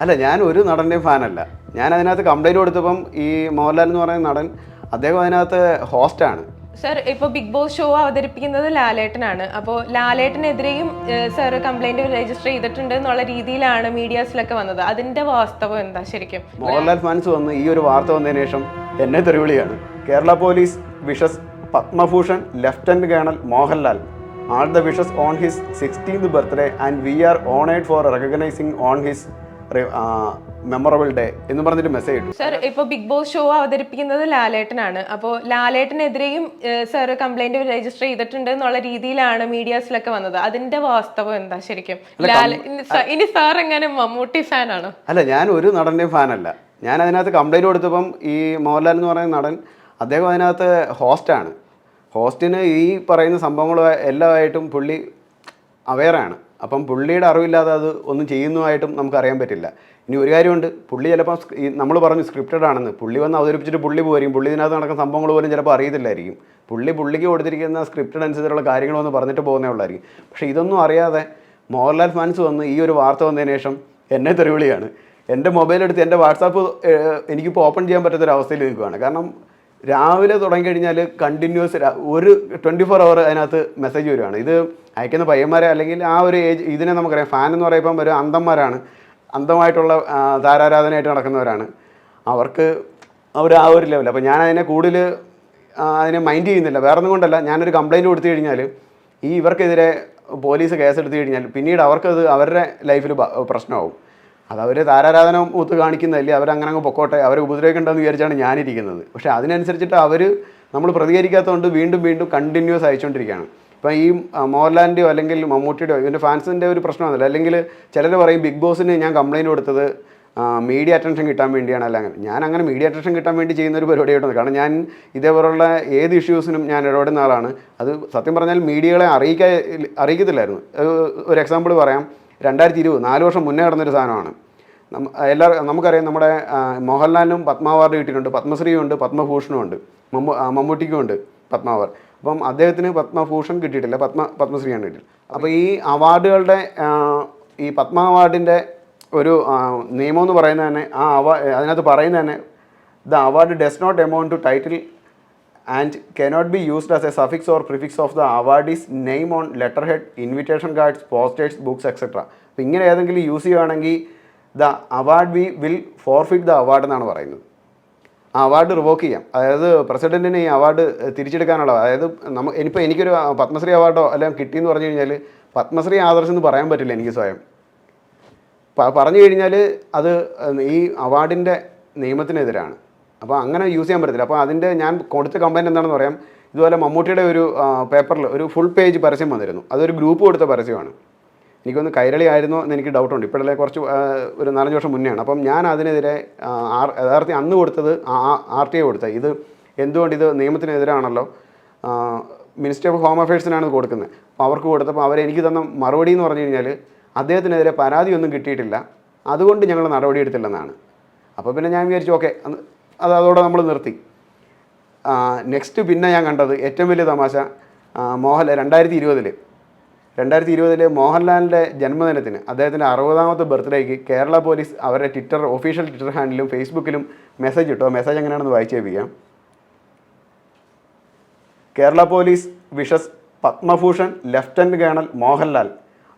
അല്ല, ഞാൻ ഒരു നടൻ്റെയും ഫാനല്ല. ഞാൻ അതിനകത്ത് കംപ്ലൈൻറ്റ് കൊടുത്തപ്പം ഈ മോഹൻലാൽ എന്ന് പറയുന്ന നടൻ അദ്ദേഹം അതിനകത്ത് ഹോസ്റ്റാണ്. സർ, ഇപ്പോൾ ബിഗ് ബോസ് ഷോ അവതരിപ്പിക്കുന്നത് ലാലേട്ടനാണ്. അപ്പോൾ ലാലേട്ടനെതിരെയും സർ കംപ്ലൈന്റ് രജിസ്റ്റർ ചെയ്തിട്ടുണ്ട് എന്നുള്ള രീതിയിലാണ് മീഡിയാസിലൊക്കെ വന്നത്. അതിന്റെ വാസ്തവം എന്താ ശരിക്കും? മോഹൻലാൽ ഫാൻസ് വന്ന് ഈ ഒരു വാർത്ത വന്നതിന് ശേഷം എന്നെ തെറിവിളിയാണ്. Kerala police wishes Padma Bhushan lieutenant colonel Mohanlal all the wishes on his 16th birthday and we are honored for recognizing on his memorable day എന്ന് പറഞ്ഞിട്ട് മെസ്സേജ് ഇട്ടു. സർ, ഇപ്പോൾ ബിഗ് ബോസ് ഷോ അവതരിപ്പിക്കുന്നത് ലാലേട്ടനാണ്. അപ്പോൾ ലാലേട്ടനെതിരെയും സർ കംപ്ലൈന്റ് രജിസ്റ്റർ ചെയ്തിട്ടുണ്ട് എന്നുള്ള രീതിയിലാണ് മീഡിയാസിലൊക്കെ വന്നത്. അതിന്റെ വാസ്തവം എന്താ ശരിക്കും? ഇനി സാർ എങ്ങനെ മമ്മൂട്ടി ഫാനാണോ? അല്ല, ഞാൻ ഒരു നടൻ്റെയും ഫാനല്ല. ഞാൻ അതിനകത്ത് കംപ്ലൈൻറ്റ് കൊടുത്തപ്പം ഈ മോഹൻലാൽ എന്ന് പറയുന്ന നടൻ അദ്ദേഹം അതിനകത്ത് ഹോസ്റ്റാണ്. ഹോസ്റ്റിന് ഈ പറയുന്ന സംഭവങ്ങൾ എല്ലാമായിട്ടും പുള്ളി അവെയറാണ്. അപ്പം പുള്ളിയുടെ അറിവില്ലാതെ അത് ഒന്നും ചെയ്യുന്നതായിട്ടും നമുക്കറിയാൻ പറ്റില്ല. ഇനി ഒരു കാര്യമുണ്ട്, പുള്ളി ചിലപ്പോൾ നമ്മൾ പറഞ്ഞു സ്ക്രിപ്റ്റഡ് ആണെന്ന്. പുള്ളി വന്ന് അവതരിപ്പിച്ചിട്ട് പുള്ളി പോരും. പുള്ളി ഇതിനകത്ത് നടക്കുന്ന സംഭവങ്ങൾ പോലും ചിലപ്പോൾ അറിയത്തില്ലായിരിക്കും. പുള്ളിക്ക് കൊടുത്തിരിക്കുന്ന സ്ക്രിപ്റ്റഡ് അനുസരിച്ചുള്ള കാര്യങ്ങൾ വന്ന് പറഞ്ഞിട്ട് പോകുന്നേ ഉള്ളായിരിക്കും. പക്ഷേ ഇതൊന്നും അറിയാതെ മോഹൻലാൽ ഫാൻസ് വന്ന് ഈ ഒരു വാർത്ത വന്നതിന് ശേഷം എന്നെ തെറിവിളിയാണ്. എൻ്റെ മൊബൈലെടുത്ത് എൻ്റെ വാട്സാപ്പ് എനിക്കിപ്പോൾ ഓപ്പൺ ചെയ്യാൻ പറ്റാത്തൊരവസ്ഥയിൽ നിൽക്കുകയാണ്. കാരണം രാവിലെ തുടങ്ങിക്കഴിഞ്ഞാൽ കണ്ടിന്യൂസ് ഒരു 24 hour അതിനകത്ത് മെസ്സേജ് വരുവാണ്. ഇത് അയക്കുന്ന പയ്യന്മാരെ അല്ലെങ്കിൽ ആ ഒരു ഏജ് ഇതിനെ നമുക്കറിയാം. ഫാൻ എന്ന് പറയുമ്പം ഒരു അന്ധന്മാരാണ്, അന്ധമായിട്ടുള്ള താരാരാധനയായിട്ട് നടക്കുന്നവരാണ്. അവർ ആ ഒരു ലെവൽ. അപ്പോൾ ഞാൻ അതിനെ കൂടുതൽ അതിനെ മൈൻഡ് ചെയ്യുന്നില്ല. വേറെ ഒന്നും കൊണ്ടല്ല, ഞാനൊരു കംപ്ലയിൻറ്റ് കൊടുത്തു കഴിഞ്ഞാൽ ഇവർക്കെതിരെ പോലീസ് കേസെടുത്തു കഴിഞ്ഞാൽ പിന്നീട് അവർക്കത് അവരുടെ ലൈഫിൽ പ്രശ്നമാവും. അതവർ താരാരാധന മൂത്ത് കാണിക്കുന്നതല്ലേ, അവരങ്ങനെ അങ്ങ് പൊക്കോട്ടെ, അവരെ ഉപദ്രവിക്കണ്ടെന്ന് വിചാരിച്ചാണ് ഞാനിരിക്കുന്നത്. പക്ഷേ അതിനനുസരിച്ചിട്ട് നമ്മൾ പ്രതികരിക്കാത്തതുകൊണ്ട് വീണ്ടും കണ്ടിന്യൂസ് അയച്ചുകൊണ്ടിരിക്കുകയാണ്. ഇപ്പം ഈ മോഹൻലാലിൻ്റെയോ അല്ലെങ്കിൽ മമ്മൂട്ടിയുടെയോ ഇവൻ്റെ ഫാൻസിൻ്റെ ഒരു പ്രശ്നമൊന്നുമില്ല. അല്ലെങ്കിൽ ചിലർ പറയും ബിഗ് ബോസിന് ഞാൻ കംപ്ലയിൻറ്റ് കൊടുത്തത് മീഡിയ അറ്റൻഷൻ കിട്ടാൻ വേണ്ടിയാണ്. അല്ല, ഞാൻ അങ്ങനെ മീഡിയ അറ്റൻഷൻ കിട്ടാൻ വേണ്ടി ചെയ്യുന്ന ഒരു പരിപാടിയായിട്ടുണ്ട്. കാരണം ഞാൻ ഇതേപോലുള്ള ഏത് ഇഷ്യൂസിനും ഞാൻ ഇടപെടുന്ന ആളാണ്. അത് സത്യം പറഞ്ഞാൽ മീഡിയകളെ അറിയിക്കത്തില്ലായിരുന്നു. ഒരു എക്സാമ്പിൾ പറയാം. 2020 4 വർഷം മുന്നേ നടന്നൊരു സാധനമാണ്. നമുക്കറിയാം, നമ്മുടെ മോഹൻലാലിനും പത്മ അവാർഡ് കിട്ടിയിട്ടുണ്ട്, പത്മശ്രീയും ഉണ്ട്, പത്മഭൂഷണും ഉണ്ട്, മമ്മൂട്ടിക്കും ഉണ്ട് പത്മ അവാർഡ്. അപ്പം അദ്ദേഹത്തിന് പത്മഭൂഷൺ കിട്ടിയിട്ടില്ല, പത്മശ്രീയാണ് കിട്ടിയില്ല. അപ്പോൾ ഈ അവാർഡുകളുടെ ഈ പത്മ അവാർഡിൻ്റെ ഒരു നിയമം എന്ന് പറയുന്നത് തന്നെ അതിനകത്ത് പറയുന്നത് തന്നെ the award does not amount to title and cannot be used as a suffix or prefix of the award's name on letterhead, invitation cards, posters, books, etc. അപ്പോൾ ഇങ്ങനെ ഏതെങ്കിലും യൂസ് ചെയ്യുകയാണെങ്കിൽ the award will forfeit the award എന്നാണ് പറയുന്നത്. ആ award revoke ചെയ്യാം. അതായത് പ്രസിഡൻറ്റിന് ഈ അവാർഡ് തിരിച്ചെടുക്കാനുള്ള, അതായത് ഇനിയിപ്പോൾ എനിക്കൊരു പത്മശ്രീ അവാർഡോ അല്ലെങ്കിൽ കിട്ടിയെന്ന് പറഞ്ഞു കഴിഞ്ഞാൽ പത്മശ്രീ ആദർശം എന്ന് പറയാൻ പറ്റില്ല എനിക്ക് സ്വയം. പറഞ്ഞു കഴിഞ്ഞാൽ അത് ഈ അവാർഡിൻ്റെ നിയമത്തിനെതിരാണ്. അപ്പോൾ അങ്ങനെ യൂസ് ചെയ്യാൻ പറ്റത്തില്ല. അപ്പോൾ അതിൻ്റെ ഞാൻ കൊടുത്ത കംപ്ലയിൻറ്റ് എന്താണെന്ന് പറയാം. ഇതുപോലെ മമ്മൂട്ടിയുടെ ഒരു പേപ്പറിൽ ഒരു ഫുൾ പേജ് പരസ്യം വന്നിരുന്നു. അതൊരു ഗ്രൂപ്പ് കൊടുത്ത പരസ്യമാണ്. എനിക്കൊന്ന് കൈരളി ആയിരുന്നോ എന്ന് എനിക്ക് ഡൗട്ടുണ്ട്. ഇപ്പോഴല്ലേ കുറച്ച് ഒരു 4-5 വർഷം മുന്നെയാണ്. അപ്പം ഞാൻ അതിനെതിരെ യഥാർത്ഥത്തിൽ അന്ന് കൊടുത്തത് RTA കൊടുത്തത്. ഇത് എന്തുകൊണ്ട് ഇത് നിയമത്തിനെതിരാണല്ലോ, മിനിസ്ട്രി ഓഫ് ഹോം അഫയേഴ്സിനാണ് ഇത് കൊടുക്കുന്നത്. അപ്പോൾ അവർക്ക് കൊടുത്തപ്പോൾ അവരെനിക്ക് തന്ന മറുപടി എന്ന് പറഞ്ഞു കഴിഞ്ഞാൽ അദ്ദേഹത്തിനെതിരെ പരാതിയൊന്നും കിട്ടിയിട്ടില്ല, അതുകൊണ്ട് ഞങ്ങൾ നടപടി എടുത്തില്ലെന്നാണ്. അപ്പോൾ പിന്നെ ഞാൻ വിചാരിച്ചു ഓക്കെ, അതോടെ നമ്മൾ നിർത്തി. നെക്സ്റ്റ് പിന്നെ ഞാൻ കണ്ടത് ഏറ്റവും വലിയ തമാശ, 2020 മോഹൻലാലിൻ്റെ ജന്മദിനത്തിന് അദ്ദേഹത്തിൻ്റെ 60ാമത്തെ ബർത്ത്ഡേക്ക് കേരള പോലീസ് അവരുടെ ഒഫീഷ്യൽ ട്വിറ്റർ ഹാൻഡിലും ഫേസ്ബുക്കിലും മെസ്സേജ് ഇട്ടു. മെസ്സേജ് എങ്ങനെയാണെന്ന് വായിച്ചു കേൾപ്പിക്കാം. Kerala police wishes Padma Bhushan lieutenant colonel Mohanlal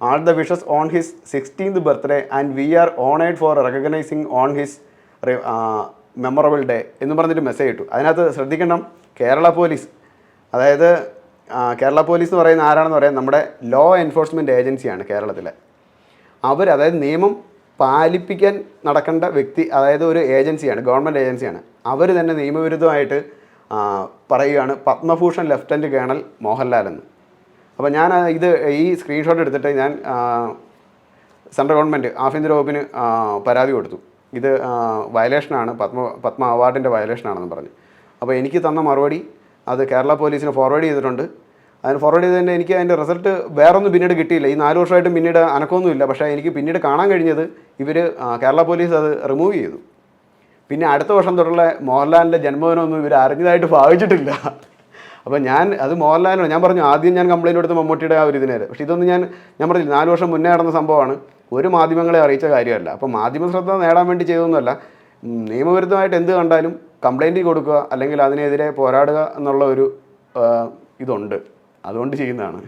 all the wishes on his 16th birthday and we are honored for recognizing on his memorable day എന്ന് പറഞ്ഞിട്ട് മെസ്സേജ് ഇട്ടു. അതിനകത്ത് ശ്രദ്ധിക്കണം, കേരള പോലീസ്, അതായത് കേരള പോലീസ് എന്ന് പറയുന്ന ആരാണെന്ന് പറയാൻ നമ്മുടെ ലോ എൻഫോഴ്സ്മെൻറ്റ് ഏജൻസിയാണ് കേരളത്തിലെ. അതായത് നിയമം പാലിപ്പിക്കാൻ നടക്കേണ്ട വ്യക്തി, അതായത് ഒരു ഏജൻസിയാണ്, ഗവൺമെൻറ് ഏജൻസിയാണ്. അവർ തന്നെ നിയമവിരുദ്ധമായിട്ട് പറയുകയാണ് പത്മഭൂഷൺ ലെഫ്റ്റനന്റ് കേണൽ മോഹൻലാൽ എന്ന്. അപ്പോൾ ഞാൻ ഈ സ്ക്രീൻഷോട്ട് എടുത്തിട്ട് ഞാൻ സെൻട്രൽ ഗവൺമെൻറ് ആഭ്യന്തര വകുപ്പിന് പരാതി കൊടുത്തു. ഇത് വയലേഷനാണ്, പത്മ അവാർഡിൻ്റെ വയലേഷനാണെന്ന് പറഞ്ഞു. അപ്പോൾ എനിക്ക് തന്ന മറുപടി അത് കേരള പോലീസിന് ഫോർവേഡ് ചെയ്തിട്ടുണ്ട്. അതിന് ഫോർവേഡ് ചെയ്തതിൻ്റെ എനിക്ക് അതിൻ്റെ റിസൾട്ട് വേറൊന്നും പിന്നീട് കിട്ടിയില്ല. ഈ 4 വർഷമായിട്ടും പിന്നീട് അനക്കമൊന്നുമില്ല. പക്ഷേ എനിക്ക് പിന്നീട് കാണാൻ കഴിഞ്ഞത് കേരള പോലീസ് അത് റിമൂവ് ചെയ്തു. പിന്നെ അടുത്ത വർഷം തൊട്ടുള്ള മോഹൻലാലിൻ്റെ ജന്മദിനമൊന്നും ഇവർ അറിഞ്ഞതായിട്ട് ഭാവിച്ചിട്ടില്ല. അപ്പോൾ അത് മോഹൻലാലിനോ ഞാൻ പറഞ്ഞു, ആദ്യം ഞാൻ കംപ്ലയിൻറ്റ് കൊടുത്ത മമ്മൂട്ടിയുടെ ആ ഒരു ഇതിനേരെ. പക്ഷേ ഇതൊന്നും ഞാൻ പറഞ്ഞില്ല, 4 വർഷം മുന്നേ നടന്ന സംഭവമാണ്. ഒരു മാധ്യമങ്ങളെ അറിയിച്ച കാര്യമല്ല. അപ്പോൾ മാധ്യമ ശ്രദ്ധ നേടാൻ വേണ്ടി ചെയ്തൊന്നുമല്ല. നിയമവിരുദ്ധമായിട്ട് എന്ത് കണ്ടാലും കംപ്ലൈൻറ്റ് കൊടുക്കുക, അല്ലെങ്കിൽ അതിനെതിരെ പോരാടുക എന്നുള്ള ഒരു ഇതുണ്ട്, അതുകൊണ്ട് ചെയ്യുന്നതാണ്.